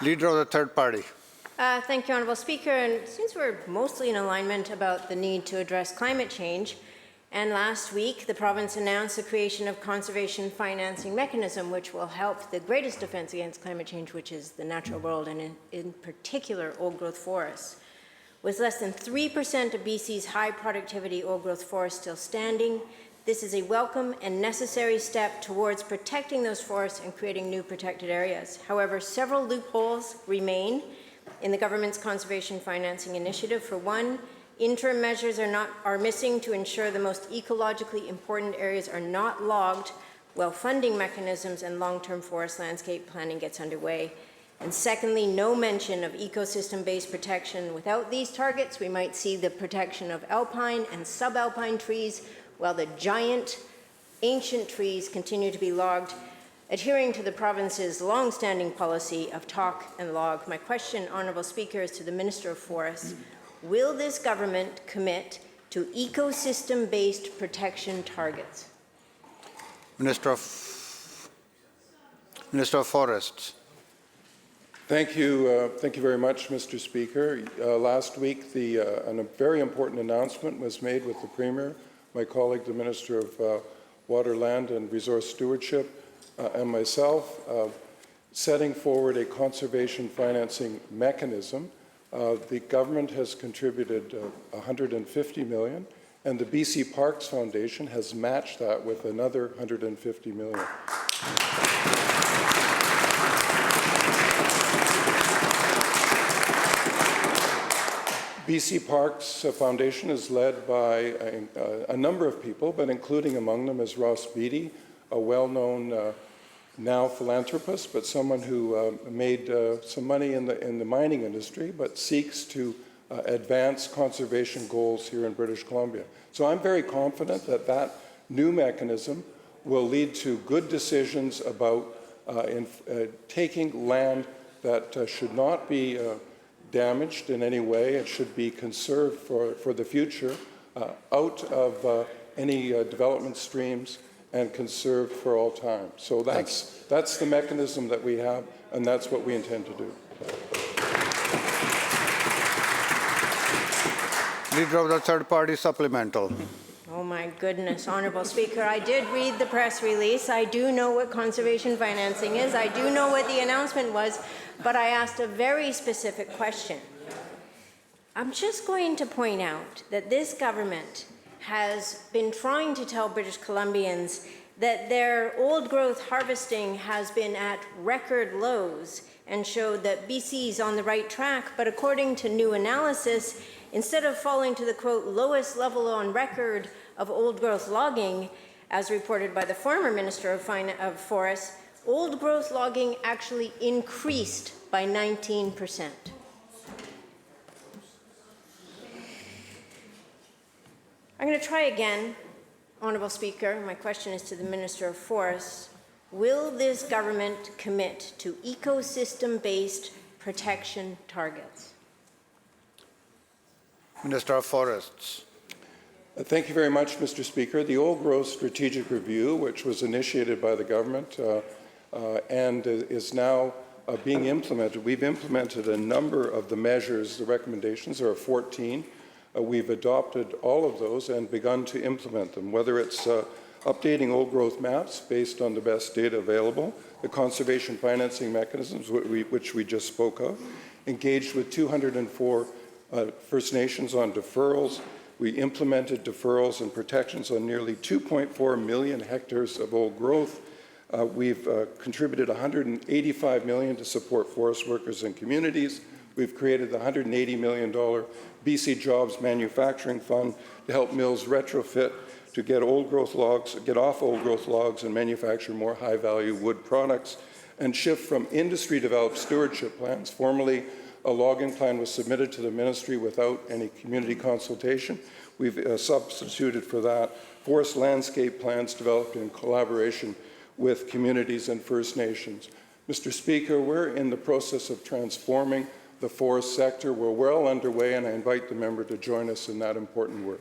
Leader of the third party. Thank you, Honourable Speaker. And since we're mostly in alignment about the need to address climate change, and last week the province announced the creation of conservation financing mechanism, which will help the greatest defence against climate change, which is the natural world, and in particular old-growth forests. With less than 3% of BC's high productivity old-growth forests still standing, this is a welcome and necessary step towards protecting those forests and creating new protected areas. However, several loopholes remain in the government's conservation financing initiative. For one, interim measures are missing to ensure the most ecologically important areas are not logged while funding mechanisms and long-term forest landscape planning gets underway. And secondly, no mention of ecosystem-based protection. Without these targets, we might see the protection of alpine and subalpine trees, while the giant, ancient trees continue to be logged, adhering to the province's long-standing policy of talk and log. My question, Honourable Speaker, is to the Minister of Forests. Will this government commit to ecosystem-based protection targets? Minister of Forests. Thank you very much, Mr. Speaker. Last week, a very important announcement was made with the Premier, my colleague, the Minister of Water, Land and Resource Stewardship, and myself, setting forward a conservation financing mechanism. The government has contributed $150 million, and the BC Parks Foundation has matched that with another $150 million. BC Parks Foundation is led by a number of people, but including among them is Ross Beatty, a well-known now philanthropist, but someone who made some money in the mining industry, but seeks to advance conservation goals here in British Columbia. So I'm very confident that that new mechanism will lead to good decisions about taking land that should not be damaged in any way. It should be conserved for the future, out of any development streams, and conserved for all time. So that's the mechanism that we have, and that's what we intend to do. Leader of the third party supplemental. Oh my goodness, Honourable Speaker, I did read the press release. I do know what conservation financing is. I do know what the announcement was, but I asked a very specific question. I'm just going to point out that this government has been trying to tell British Columbians that their old-growth harvesting has been at record lows and showed that BC is on the right track, but according to new analysis, instead of falling to the, quote, lowest level on record of old-growth logging, as reported by the former Minister of Forests, old-growth logging actually increased by 19%. I'm going to try again, Honourable Speaker. My question is to the Minister of Forests. Will this government commit to ecosystem-based protection targets? Minister of Forests. Thank you very much, Mr. Speaker. The Old Growth Strategic Review, which was initiated by the government and is now being implemented. We've implemented a number of the measures, the recommendations. There are 14. We've adopted all of those and begun to implement them, whether it's updating old growth maps based on the best data available, the conservation financing mechanisms, which we just spoke of, engaged with 204 First Nations on deferrals. We implemented deferrals and protections on nearly 2.4 million hectares of old growth. We've contributed $185 million to support forest workers and communities. We've created the $180 million BC Jobs Manufacturing Fund to help mills retrofit to get off old growth logs and manufacture more high-value wood products, and shift from industry-developed stewardship plans. Formerly, a logging plan was submitted to the ministry without any community consultation. We've substituted for that forest landscape plans developed in collaboration with communities and First Nations. Mr. Speaker, we're in the process of transforming the forest sector. We're well underway, and I invite the member to join us in that important work.